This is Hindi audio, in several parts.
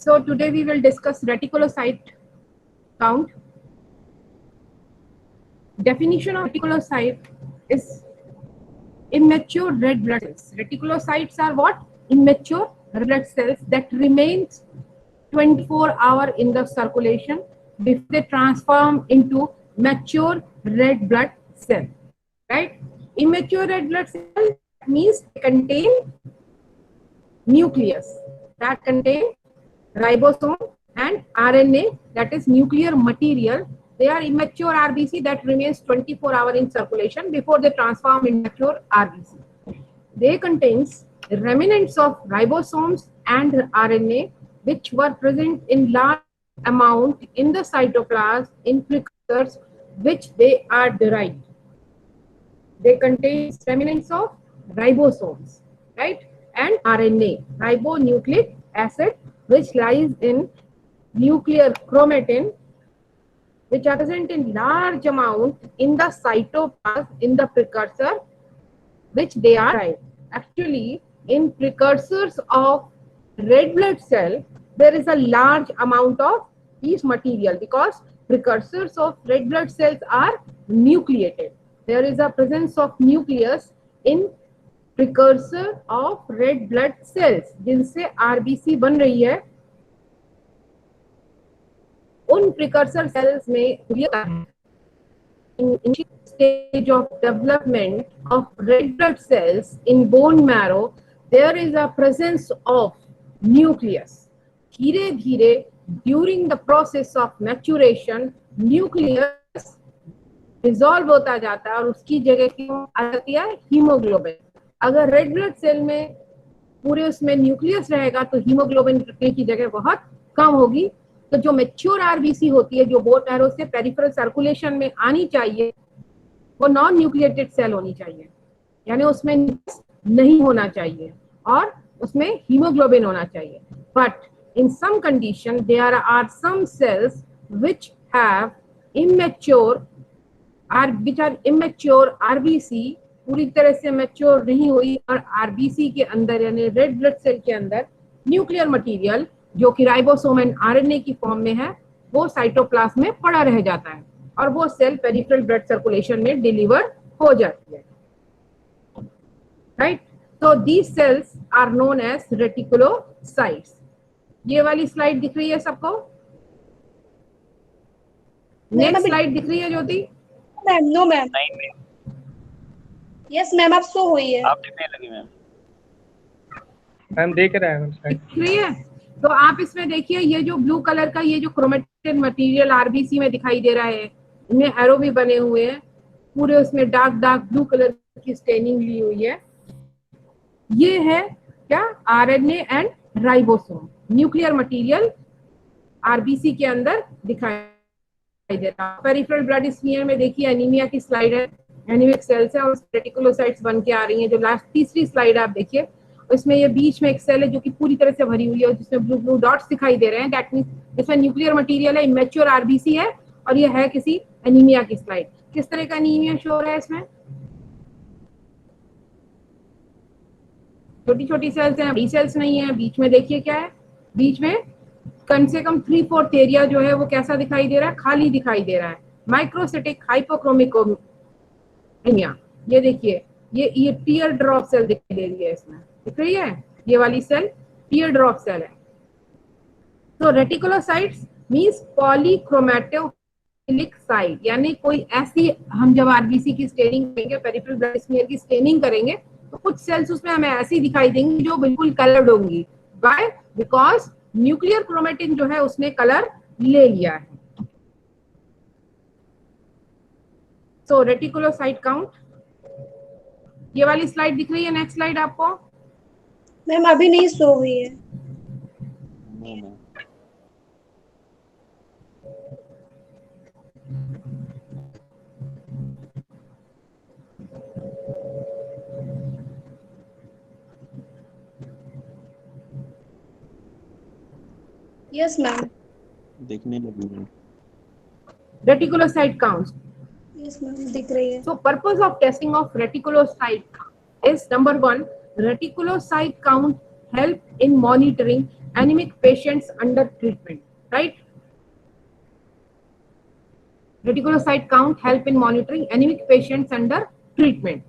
So today we will discuss reticulocyte count. Definition of reticulocyte is immature red blood cells. Reticulocytes are what? Immature red blood cells that remains 24 hours in the circulation before they transform into mature red blood cell. Right? Immature red blood cell means they contain nucleus that contain ribosome and RNA, that is nuclear material. They are immature RBC that remains 24 hours in circulation before they transform into mature RBC. They contains remnants of ribosomes and RNA which were present in large amount in the cytoplasm in precursors which they are derived. They contain remnants of ribosomes, right, and RNA, ribonucleic acid, which lies in nuclear chromatin, which are present in large amount in the cytoplasm in the precursor, which they are derived. Actually, in precursors of red blood cell, there is a large amount of these material because precursors of red blood cells are nucleated. There is a presence of nucleus in precursor of red blood cells जिनसे RBC बन रही है. उन precursor cells में in stage of development of red blood cells in bone marrow, there is a presence of nucleus. धीरे धीरे during the process of maturation, nucleus dissolve होता जाता है और उसकी जगह क्यों आ जाती है? हीमोग्लोबिन. अगर रेड ब्लड सेल में पूरे उसमें न्यूक्लियस रहेगा तो हीमोग्लोबिन की जगह बहुत कम होगी. तो जो मैच्योर आरबीसी होती है, जो बोन मैरो से पेरिफेरल सर्कुलेशन में आनी चाहिए, वो नॉन न्यूक्लिएटेड सेल होनी चाहिए, यानी उसमें नहीं होना चाहिए और उसमें हीमोग्लोबिन होना चाहिए. But in some condition there are some cells which have immature which are immature RBC, पूरी तरह से मैच्योर नहीं हुई और RBC के अंदर यानी रेड ब्लड सेल के अंदर न्यूक्लियर मटेरियल जो कि राइबोसोम एंड RNA की फॉर्म में है, वो साइटोप्लाज्म में पड़ा रह जाता है और वो सेल पेरिफेरल ब्लड सर्कुलेशन में डिलीवर हो जाती है. राइट? तो these cells are known as reticulocytes. ये वाली स्लाइड दिख रही है सबको? नेक्स्ट स्लाइड दिख रही है ज्योति? Ma'am no ma'am. नहीं मैम. यस मैम, आप सो हुई है. आप दिखने लगी मैम. मैम देख रहे हैं दिख रही है. तो आप इसमें देखिए, ये जो ब्लू कलर का ये जो क्रोमेटिन मटेरियल आरबीसी में दिखाई दे रहा है, इनमें एरो भी बने हुए हैं, पूरे उसमें डार्क डार्क ब्लू कलर की स्टेनिंग ली हुई है. ये है क्या? RNA and ribosome, nuclear material RBC के अंदर दिखाई दे रहा है. पेरिफेरल ब्लड स्मीयर में देखिए एनीमिया की स्लाइड है, एनीमिक सेल्स है और रेटिकुलोसाइट्स बन के आ रही हैं. जो लास्ट तीसरी स्लाइड आप देखिए, इसमें ये बीच में एक सेल है जो कि पूरी तरह से भरी हुई है और जिसमें ब्लू ब्लू डॉट्स दिखाई दे रहे हैं. दैट मींस इसमें न्यूक्लियर मटेरियल है, इमेच्योर आरबीसी है और ये है किसी एनीमिया की स्लाइड. किस तरह का एनीमिया शो हो रहा है इसमें? छोटी छोटी सेल्स हैं, बड़ी सेल्स नहीं है. बीच में देखिए क्या है, बीच में कम से कम 3/4 एरिया जो है वो कैसा दिखाई दे रहा है? खाली दिखाई दे रहा है. माइक्रोसिटिक हाइपोक्रोमिकोमिया. ये देखिए, ये टीयर ड्रॉप सेल दिखाई दे रही है इसमें. दिख रही है? ये वाली सेल टीयर ड्रॉप सेल है. तो रेटिकुलोसाइट्स मींस पॉलीक्रोमैटोफिलिक साइट, यानी कोई ऐसी, हम जब आरबीसी की स्टेनिंग करेंगे, पेरिफेरल ब्लड स्मीयर की स्टेनिंग करेंगे, तो कुछ सेल्स उसमें हमें ऐसी दिखाई देंगी जो बिल्कुल कलर्ड होंगी. व्हाई? बिकॉज न्यूक्लियर क्रोमेटिन जो है उसने कलर ले लिया है. सो रेटिकुलोसाइट काउंट, ये वाली स्लाइड दिख रही है? नेक्स्ट स्लाइड आपको? मैम अभी नहीं सो हुई है. नहीं मैम. Yes ma'am. दिखने लगी ma'am. Reticulocyte counts. Yes ma'am, दिख रही है. So purpose of testing of reticulocyte is number one, reticulocyte count help in monitoring anemic patients under treatment, right? Reticulocyte count help in monitoring anemic patients under treatment.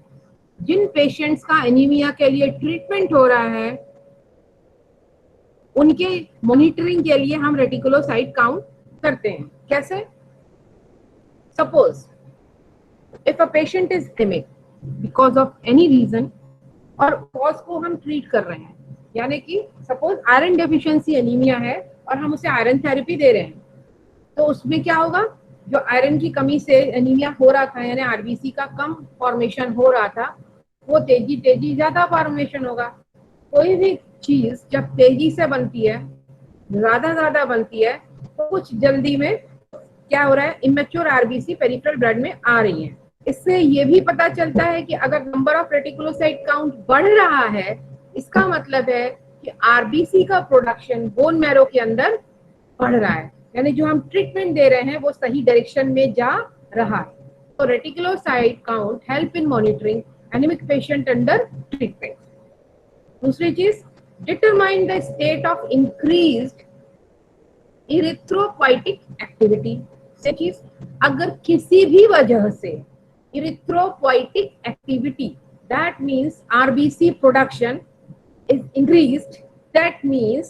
Jin patients का एनीमिया के लिए ट्रीटमेंट हो रहा है उनके मॉनिटरिंग के लिए हम रेटिकुलोसाइट काउंट करते हैं. कैसे? Suppose if a patient is anaemic because of any reason और कॉज को हम ट्रीट कर रहे हैं, यानी कि सपोज आयरन डेफिशिएंसी एनीमिया है और हम उसे आयरन थेरेपी दे रहे हैं, तो उसमें क्या होगा, जो आयरन की कमी से एनीमिया हो रहा था यानी आरबीसी का कम फॉर्मेशन हो रहा था, वो तेजी ज्यादा फॉर्मेशन होगा. कोई भी चीज जब तेजी से बनती है, ज्यादा बनती है, तो कुछ जल्दी में क्या हो रहा है, इमेच्योर आरबीसी पेरिफेरल ब्लड में आ रही है. इससे ये भी पता चलता है कि अगर नंबर ऑफ रेटिकुलोसाइट काउंट बढ़ रहा है, इसका मतलब है कि आरबीसी का प्रोडक्शन बोन मैरो के अंदर बढ़ रहा है, यानी जो हम ट्रीटमेंट दे रहे हैं वो सही डायरेक्शन में जा रहा है. तो reticulocyte count help in monitoring anemic patient under treatment. दूसरी चीज, determine the state of increased erythropoietic activity. से चीज, अगर किसी भी वजह से erythropoietic activity, that means RBC production is increased, that means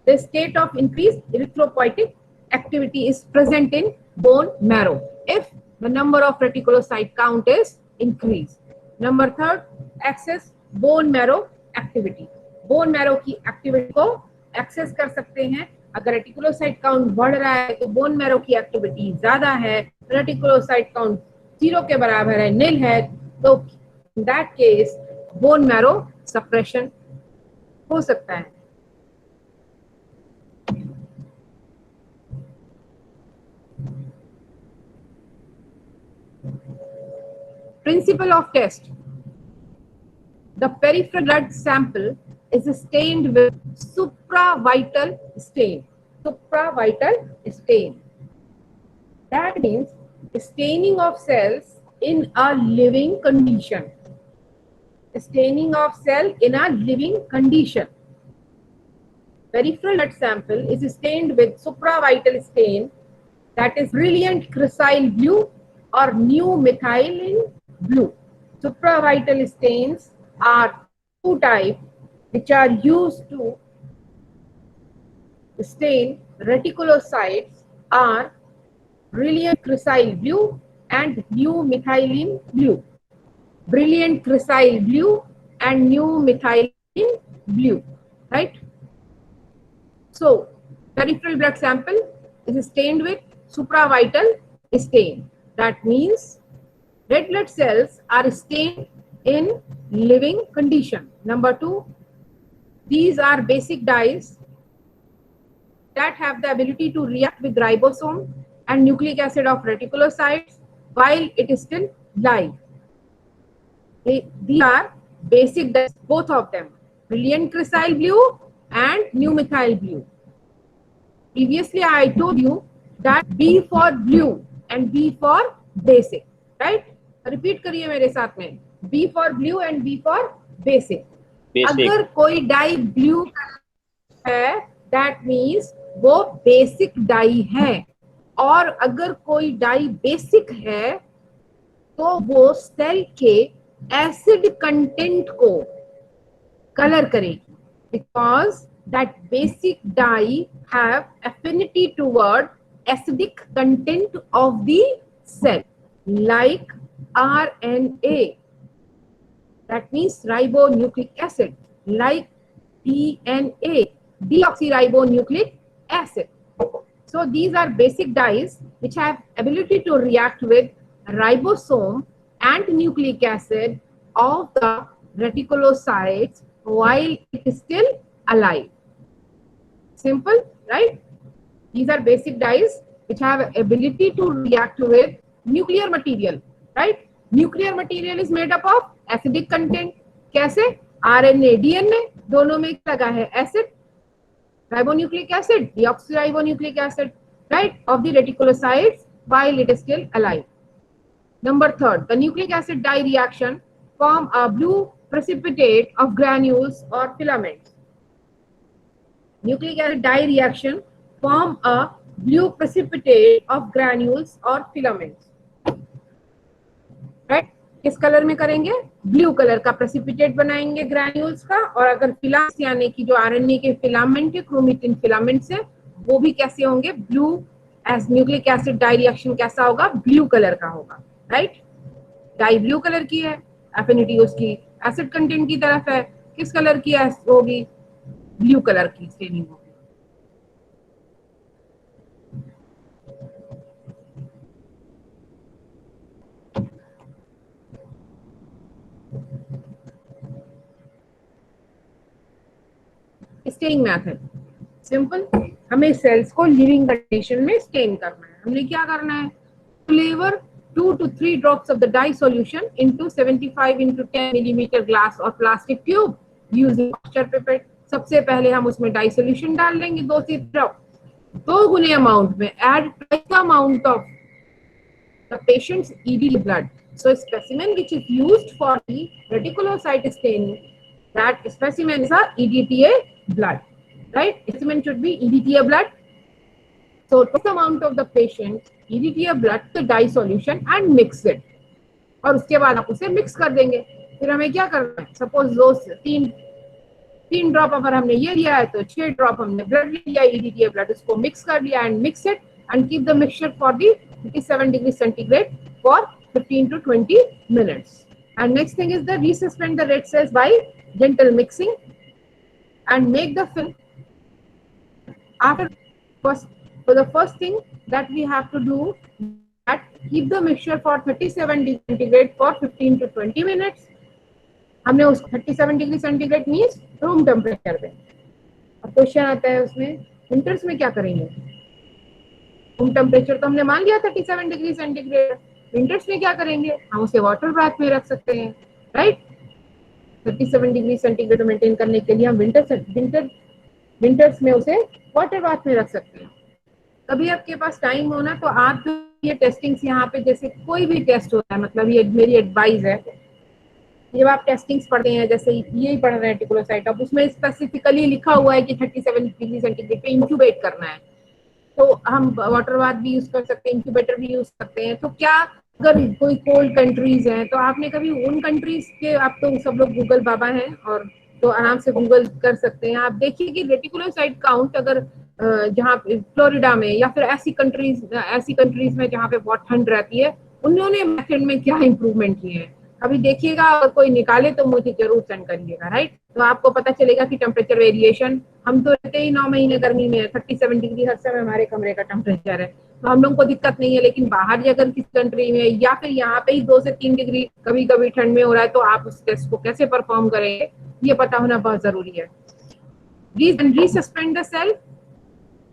the state of increased erythropoietic activity is present in bone marrow if the number of reticulocyte count is increased. Number third, access bone marrow activity. Bone marrow की एक्टिविटी को एक्सेस कर सकते हैं. अगर रेटिकुलोसाइट काउंट बढ़ रहा है तो बोन मैरो की एक्टिविटी ज्यादा है, रेटिकुलोसाइट काउंट 0 के बराबर है, नील है, तो in that case bone marrow suppression हो सकता है. Principle of test. The peripheral blood sample is stained with supravital stain. Supravital stain. That means staining of cells in a living condition. Staining of cell in a living condition. Peripheral blood sample is stained with supravital stain, that is brilliant crescile blue or new methylene blue. Supravital stains are two types which are used to stain reticulocytes are brilliant crescile blue and new methylene blue. Brilliant crescile blue and new methylene blue, right? So peripheral blood sample is stained with supravital stain. That means red blood cells are stained in living condition. Number 2, these are basic dyes that have the ability to react with ribosome and nucleic acid of reticulocytes while it is still live. These are basic dyes, both of them, brilliant crescile blue and new methyl blue. Previously I told you that B for blue and B for basic, right? Repeat करिए मेरे साथ में, B for blue and B for basic. अगर कोई डाई ब्लू है, that means वो बेसिक डाई है, और अगर कोई डाई बेसिक है तो वो सेल के एसिड कंटेंट को कलर करेगी, because that basic dye have affinity toward acidic content of the cell, like RNA, that means ribonucleic acid, like DNA, deoxyribonucleic acid. So these are basic dyes which have ability to react with ribosome and nucleic acid of the reticulocytes while it is still alive. Simple, right? These are basic dyes which have ability to react with nuclear material, right? Nuclear material is made up of acidic content. कैसे? RNA, DNA दोनों में लगा है acid, ribonucleic acid, deoxyribonucleic acid, right, of the reticulocytes while it is still alive. Number 3, the nucleic acid dye reaction form a blue precipitate of granules or filaments. Nucleic acid dye reaction form a blue precipitate of granules और फिलामेंट्स, राइट। किस कलर में करेंगे? ब्लू कलर का प्रेसिपिटेट बनाएंगे ग्रैन्यूल्स का, और अगर फिलामेंट्स यानी कि जो आरएनए के फिलामेंट है, क्रोमेटिन फिलामेंट्स है, वो भी कैसे होंगे? Blue. As nucleic acid dye reaction कैसा होगा? ब्लू कलर का होगा, राइट। डाई ब्लू कलर की है, एफिनिटी उसकी एसिड कंटेंट की तरफ है, किस कलर की होगी? ब्लू कलर की स्टेनिंग होगी। स्टेइंग मेथड सिंपल, हमें सेल्स को लिविंग कंडीशन में स्टेन करना है। हमने क्या करना है? Flavour 2 to 3 drops of the dye solution into 75 into 10 millimeter glass or plastic tube using mixture pipette। सबसे पहले हम उसमें डाई सोल्यूशन डाल देंगे 2 से 3 ड्रॉप, 2 गुने अमाउंट में, add twice the amount of the patient's EDTA blood. So specimen which is used for the reticulocyte staining, that specimen is a EDTA blood, right? Specimen should be EDTA blood. So twice the amount of the patient EDTA blood to dye solution and mix it. और उसके बाद आप उसे मिक्स कर देंगे। फिर हमें क्या करना है? सपोज 2 से 3 ड्रॉप अगर हमने ये लिया है तो 6 ड्रॉप हमने ब्लड लिया, EDTA ब्लड, उसको मिक्स कर लिया and mix it and keep the mixture for the 57 degrees centigrade for 15 to 20 minutes. And next thing is the resuspend the red cells by gentle mixing and make the film. After the first thing that we have to do, that keep the mixture for 37 degree centigrade for 15 to 20 minutes. हमने उस 37 degree centigrade means room temperature पे। अब क्वेश्चन आता है उसमें, विंटर्स में क्या करेंगे? रूम टेम्परेचर तो हमने मान लिया 37 डिग्री सेंटीग्रेड, विंटर्स में क्या करेंगे? हम उसे वाटर बाथ में रख सकते हैं, राइट। 37 डिग्री सेंटीग्रेड मेंटेन करने के लिए हम विंटर्स में उसे वाटर बाथ में रख सकते हैं। कभी आपके पास टाइम हो ना तो आप ये टेस्टिंग्स यहाँ पे, जैसे कोई भी टेस्ट होता है, मतलब ये मेरी एडवाइस है, जब आप टेस्टिंग्स पढ़ते हैं, जैसे यही पढ़ रहे हैं रेटिकुलोसाइट, अब उसमें स्पेसिफिकली लिखा हुआ है कि 37 डिग्री सेंटीग्रेड पे इंक्यूबेट करना है, तो हम वाटर बाथ भी यूज कर सकते हैं, इंक्यूबेटर भी यूज करते हैं। तो क्या अगर कोई कोल्ड कंट्रीज हैं तो आपने कभी उन कंट्रीज के, आप तो सब लोग गूगल बाबा हैं और तो आराम से गूगल कर सकते हैं, आप देखिए कि रेटिकुलोसाइट काउंट अगर जहाँ फ्लोरिडा में या फिर ऐसी कंट्रीज में जहाँ पे बहुत ठंड रहती है, उन्होंने मेथड में क्या इंप्रूवमेंट किए हैं, अभी देखिएगा, अगर कोई निकाले तो मुझे जरूर सेंड करिएगा, राइट। तो आपको पता चलेगा कि टेम्परेचर वेरिएशन, हम तो रहते ही 9 महीने गर्मी में, 37 डिग्री हर समय हमारे कमरे का टेम्परेचर है, तो हम लोगों को दिक्कत नहीं है। लेकिन बाहर अगर किसी कंट्री में या फिर यहाँ पे ही 2 से 3 डिग्री कभी कभी ठंड में हो रहा है, तो आप उस टेस्ट को कैसे परफॉर्म करेंगे, ये पता होना बहुत जरूरी है। Resuspend the cell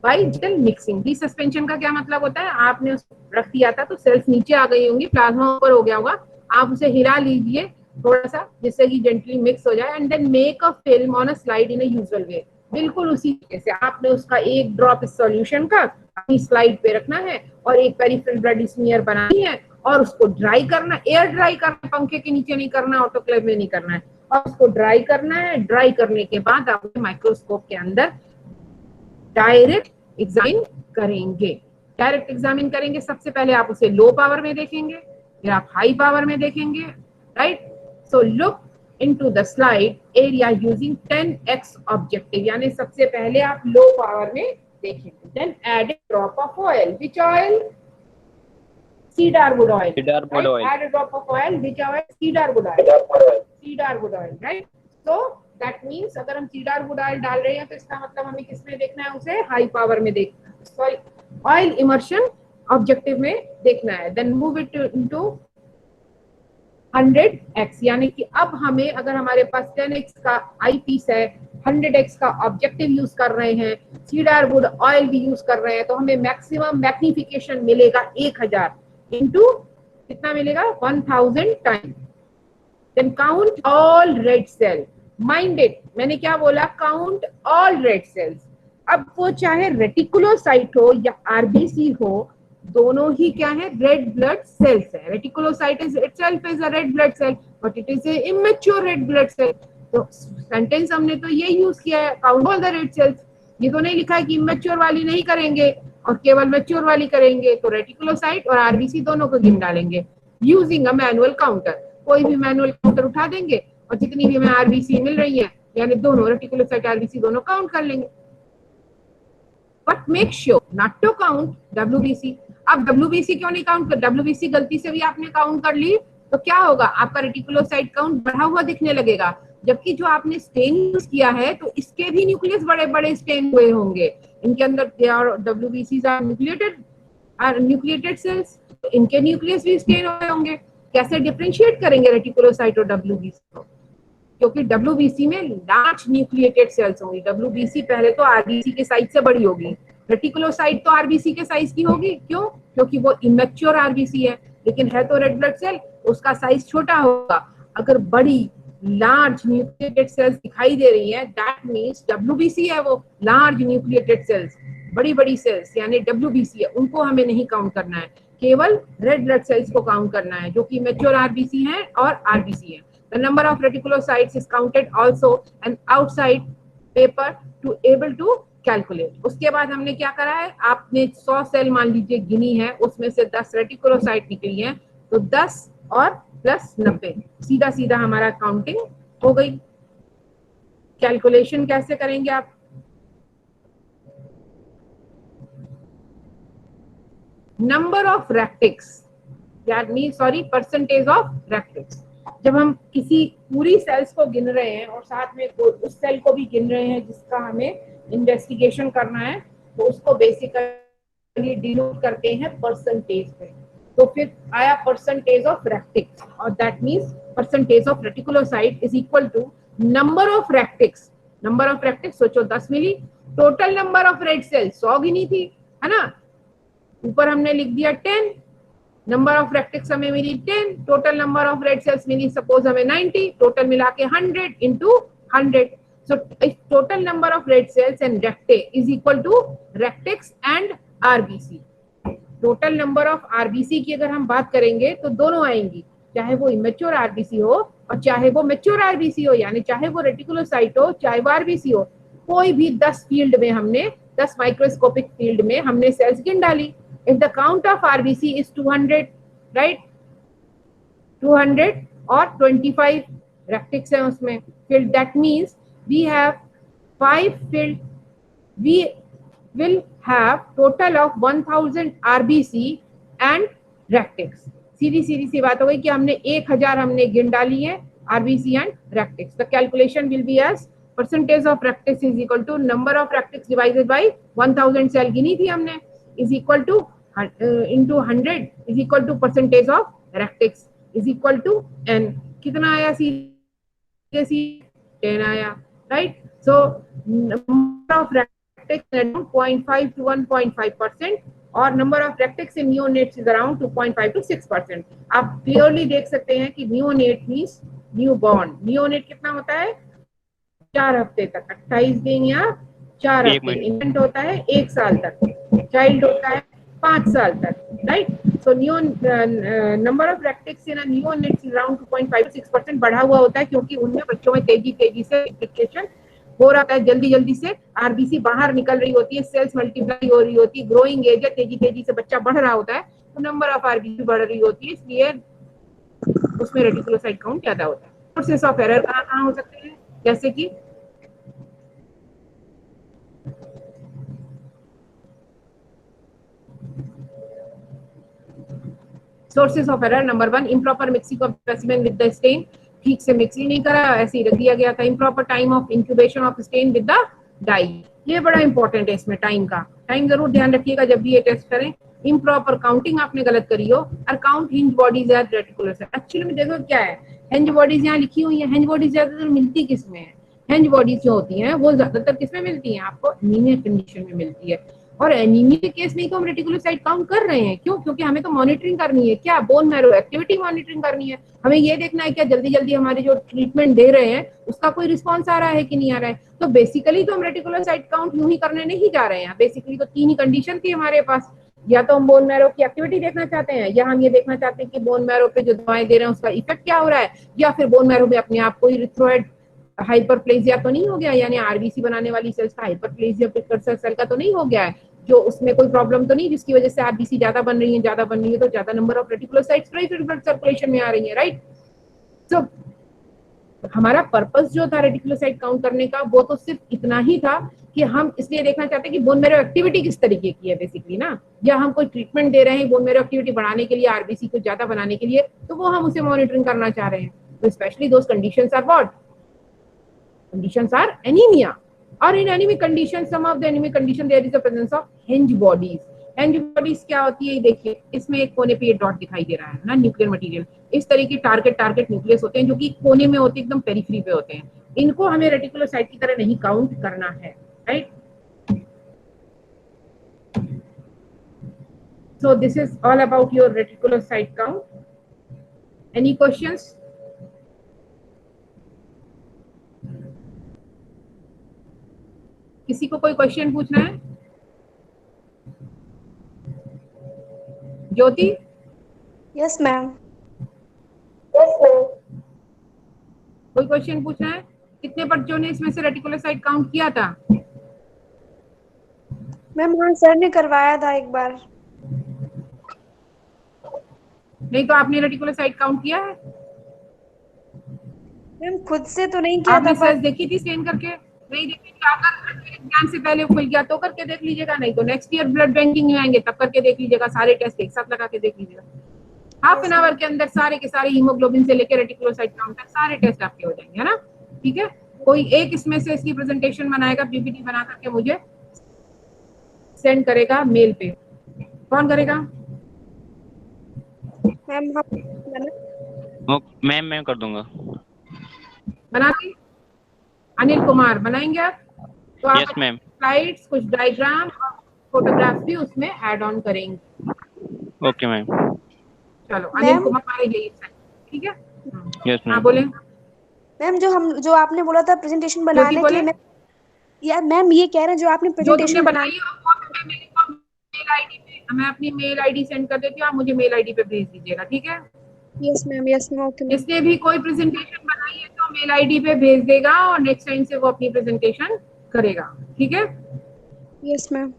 by gentle mixing. Resuspension का क्या मतलब होता है? आपने उसको रख दिया था तो सेल्स नीचे आ गई होंगी, प्लाज्मा ऊपर हो गया होगा, आप उसे हिला लीजिए थोड़ा सा जिससे कि जेंटली मिक्स हो जाए, and then make a film on a slide in a usual way. बिल्कुल उसी तरीके से आपने उसका एक ड्रॉप इस सॉल्यूशन का अपनी स्लाइड पे रखना है और एक पेरिफेरल ब्लड स्मीयर बनानी है और उसको ड्राई करना, एयर ड्राई करना, पंखे के नीचे नहीं करना, ऑटोक्लेव में नहीं करना है, और उसको ड्राई करना है। ड्राई करने के बाद आप माइक्रोस्कोप के अंदर डायरेक्ट एग्जामिन करेंगे। डायरेक्ट एग्जामिन करेंगे, सबसे पहले आप उसे लो पावर में देखेंगे, फिर आप हाई पावर में देखेंगे, right. So look into the slide area using 10x objective, यानी सबसे पहले आप लो पावर में देखेंगे। Then add a drop of oil, which oil? cedar wood oil. Cedar wood oil. Add a drop of oil, which oil? Cedar wood oil. Cedar wood oil, right? So that means अगर हम cedar wood oil डाल रहे हैं तो इसका मतलब हमें किसमें देखना है? उसे हाई पावर में देखना है, सॉरी ऑयल इमर्शन ऑब्जेक्टिव में देखना है। Then move it into 100x, यानी कि अब हमें, अगर हमारे पास 10x का आई पीस है, 100x का ऑब्जेक्टिव यूज कर रहे हैं, सीडर वुड ऑयल भी यूज कर रहे हैं, तो हमें मैक्सिमम मैग्निफिकेशन मिलेगा 1000 इंटू कितना मिलेगा? 1000 time. Then count all red cell, mind it, मैंने क्या बोला? Count all red cells. अब वो चाहे रेटिकुलोसाइट हो या आरबीसी हो, दोनों ही क्या है? रेड ब्लड सेल्स है। Reticulocyte is itself is a red blood cell, but it is a immature red blood cell. तो सेंटेंस हमने तो ये यूज किया है, count all the red cells. ये तो नहीं लिखा है कि इमेच्योर वाली नहीं करेंगे और केवल मैच्योर वाली करेंगे। तो रेटिकुलोसाइट और आरबीसी दोनों को गिन डालेंगे यूजिंग अ मैनुअल काउंटर। कोई भी मैनुअल काउंटर उठा देंगे और जितनी भी हमें आरबीसी मिल रही है यानी दोनों रेटिकुलोसाइट आरबीसी दोनों काउंट कर लेंगे। But make sure not to count WBC. अब डब्ल्यूबीसी क्यों नहीं काउंट कर, डब्ल्यूबीसी गलती से भी आपने काउंट कर ली तो क्या होगा, आपका रेटिकुलोसाइट काउंट बढ़ा हुआ दिखने लगेगा, जबकि जो आपने स्टेन यूज किया है तो इसके भी न्यूक्लियस बड़े बड़े स्टेन हुए होंगे, इनके अंदर डब्ल्यूबीसीज आर न्यूक्लिएटेड सेल्स, तो इनके न्यूक्लियस भी स्टेन हुए होंगे। कैसे डिफरेंशिएट करेंगे रेटिकुलोसाइट और डब्ल्यूबीसी को, क्योंकि डब्ल्यूबीसी में लार्ज न्यूक्लिएटेड सेल्स होंगी। डब्ल्यूबीसी पहले तो आरबीसी के साइज से बड़ी होगी, रेटिकुलोसाइट तो आरबीसी के साइज की होगी। क्यों? क्योंकि वो इमेच्योर आरबीसी है, लेकिन है तो रेड ब्लड सेल, उसका साइज छोटा होगा। अगर बड़ी लार्ज न्यूक्लिएटेड सेल्स दिखाई दे रही है दैट मींस डब्ल्यूबीसी है, वो लार्ज न्यूक्लिएटेड सेल्स, बड़ी बड़ी सेल्स यानी डब्ल्यूबीसी है, उनको हमें नहीं काउंट करना है, केवल रेड ब्लड सेल्स को काउंट करना है जो कि मैच्योर आरबीसी है और आरबीसी है। The number of reticulocytes is counted also and outside paper to able to calculate। उसके बाद हमने क्या करा है, आपने 100 सेल मान लीजिए गिनी है, उसमें से 10 रेटिकुलोसाइट निकली है, तो 10 और प्लस 90 सीधा सीधा हमारा काउंटिंग हो गई। कैलकुलेशन कैसे करेंगे आप, नंबर ऑफ रेक्टिक्स यानी सॉरी परसेंटेज ऑफ रेक्टिक्स। जब हम किसी पूरी सेल्स को गिन रहे हैं और साथ में उस सेल को भी गिन रहे हैं जिसका हमें इन्वेस्टिगेशन करना है, तो उसको बेसिकली डिनोट करते हैं परसेंटेज पे। तो फिर आया परसेंटेज ऑफ रेक्टिक्स और that means percentage of reticulocyte is equal to number of retics. Number of retics सोचो 10 मिली, total number of red cells 100 गिनी थी, है ना, ऊपर हमने लिख दिया 10, नंबर ऑफ रेक्टिक्स हमें मिली 10, total number of red cells मिली सपोज हमें 90, टोटल मिला के 100 into 100। So total number of red cells and recti is equal to rectix and RBC। Total number of RBC की अगर हम बात करेंगे तो दोनों आएंगी, चाहे वो इमेच्योर आरबीसी हो और चाहे वो मैच्योर आरबीसी हो, यानी चाहे वो रेटिकुलोसाइट हो चाहे वो आरबीसी हो। कोई भी 10 फील्ड में हमने 10 माइक्रोस्कोपिक फील्ड में हमने सेल्स गिन डाली। If the count of RBC is 200, right? 200 और 25 रेक्टिक्स है उसमें field, that means we have 5 field, we will have total of 1000 RBC and रेक्टिक्स। सीधी सी बात हो गई कि हमने 1000 हमने गिन डाली है RBC and retics. The calculation will be as percentage of retics is equal to number of retics divided by 1000 cell गिनी थी हमने is equal to into 100 is equal to percentage of retics is equal to n। कितना आया, सी 10 आया, right. So number of retics 0.5 to 1.5% और number of retics in neonates is around 2.5 to 6%। आप क्लियरली देख सकते हैं कि neonate means newborn. Neonate कितना होता है, 4 हफ्ते तक, 28 दिन या 4 हफ्ते। इन्फेंट होता है 1 साल तक, चाइल्ड होता है 5 साल तक, right. So number of retics in neonates is around 2.5 to 6% बढ़ा हुआ होता है, क्योंकि उनमें बच्चों में तेजी से एप्लीकेशन हो रहा है, जल्दी से आरबीसी बाहर निकल रही होती है, सेल्स मल्टीप्लाई हो रही होती है, ग्रोइंग एज है, तेजी से बच्चा बढ़ रहा होता है, तो नंबर ऑफ आरबीसी बढ़ रही होती है, इसलिए उसमें रेटिकुलोसाइट काउंट ज्यादा होता है। सोर्सेस ऑफ एरर कहाँ हो सकते हैं, जैसे कि sources of error, number 1 improper mixing of specimen with the stain. ठीक से मिक्सिंग नहीं करा, ऐसे ही रख दिया गया था। Improper time of incubation of stain with the dye, ये बड़ा इंपॉर्टेंट है, इसमें टाइम का टाइम जरूर ध्यान रखिएगा जब भी ये टेस्ट करें। इम्प्रॉपर काउंटिंग आपने गलत करी हो, और count Heinz bodies at reticulocyte. Actually में देखो क्या है, हिंज बॉडीज यहाँ लिखी हुई है, हिंज बॉडीज ज्यादातर मिलती किसमें है, हिंज बॉडीज जो होती हैं वो ज्यादातर किसमें मिलती हैं, आपको एनीमिया कंडीशन में मिलती है। और एनीमिया के केस में तो हम रेटिकुलोसाइट काउंट कर रहे हैं, क्यों, क्योंकि हमें तो मॉनिटरिंग करनी है, क्या, बोन मैरो एक्टिविटी मॉनिटरिंग करनी है। हमें ये देखना है क्या जल्दी हमारे जो ट्रीटमेंट दे रहे हैं उसका कोई रिस्पॉन्स आ रहा है कि नहीं आ रहा है। तो बेसिकली तो हम रेटिकुलोसाइट काउंट यूं ही करने नहीं जा रहे हैं। बेसिकली तो 3 ही कंडीशन थी हमारे पास, या तो हम बोन मैरो की एक्टिविटी देखना चाहते हैं, या हम ये देखना चाहते हैं कि बोन मैरो पे जो दवाएं दे रहे हैं उसका इफेक्ट क्या हो रहा है, या फिर बोन मैरो में अपने आप को इरिथ्रोइड हाइपरप्लेजिया तो नहीं हो गया, यानी आरबीसी बनाने वाली सेल्स का हाइपरप्लेजिया प्रिकर्सर सेल का तो नहीं हो गया है, जो उसमें कोई प्रॉब्लम तो नहीं जिसकी वजह से आरबीसी ज्यादा बन रही है तो ज्यादा number of reticulocytes blood circulation में आ रही है, राइट। सो हमारा पर्पस जो था रेटिकुलोसाइट काउंट करने का वो तो सिर्फ इतना ही था कि हम इसलिए देखना चाहते हैं कि बोन मैरो एक्टिविटी किस तरीके की है बेसिकली ना, या हम कोई ट्रीटमेंट दे रहे हैं बोन मैरो एक्टिविटी बढ़ाने के लिए, आरबीसी को ज्यादा बनाने के लिए, तो वो हम उसे मॉनिटरिंग करना चाह रहे हैं। तो specially those conditions are what, conditions are anemia, or in anemic condition, some of the anemic condition there is the presence of hinge bodies. hinge bodies क्या होती है, देखिए इसमें एक कोने पे ये डॉट दिखाई दे रहा है ना, न्यूक्लियर मटेरियल, इस तरह की टारगेट न्यूक्लियस होते हैं जो कि कोने में होते हैं, एकदम पेरिफेरी पे होते हैं। इनको हमें रेटिकुलोसाइट की तरह नहीं काउंट करना है, right. So this is all about your reticulocyte count. Any questions? किसी को कोई क्वेश्चन पूछना है? ज्योति? Yes ma'am. कोई क्वेश्चन पूछना है? कितने बच्चों ने इसमें से रेटिकुलोसाइट काउंट किया था? मैम हाँ सर ने करवाया था एक बार। नहीं तो आपने रेटिकुलोसाइट काउंट किया है? मैम खुद से तो नहीं किया था आपने पर सर्च देखी थी स्कैन करके? नहीं देखी थी, अगर एग्जाम से पहले खुल गया तो करके देख लीजिएगा, नहीं तो नेक्स्ट ईयर ब्लड बैंकिंग में आएंगे तब करके देख लीजिएगा, सारे टेस्ट एक साथ लगा के देख लीजिएगा। हाफ एन आवर के अंदर सारे के सारे हीमोग्लोबिन से लेकर रेटिकुलोसाइट काउंट तक सारे टेस्ट आपके हो जाएंगे, है ना। ठीक है, कोई एक इसमें से इसकी प्रेजेंटेशन बनाएगा, पीपीटी बना करके मुझे सेंड करेगा मेल पे। कौन करेगा? मैम मैं कर दूंगा। बना दी? अनिल कुमार बनाएंगे आप? तो आप यस मैम। स्लाइड्स, कुछ डायग्राम और फोटोग्राफ भी उसमें ऐड ऑन करेंगे। Okay ma'am. चलो अनिल कुमार यही, ठीक है। यस हाँ मैम। बोले मैम जो आपने बोला था प्रेजेंटेशन बनाने के लिए, मैं यार मैम ये कह रहे हैं जो आपने जो तुमने प्रेजेंटेशन बनाई है वो मेल आईडी पे, मैं अपनी मेल आईडी सेंड कर देती हूँ, आप मुझे मेल आईडी पे भेज दीजिएगा, ठीक है। Yes ma'am okay. जिसने भी कोई प्रेजेंटेशन बनाई है तो मेल आईडी पे भेज देगा और नेक्स्ट टाइम से वो अपनी प्रेजेंटेशन करेगा, ठीक है। Yes ma'am.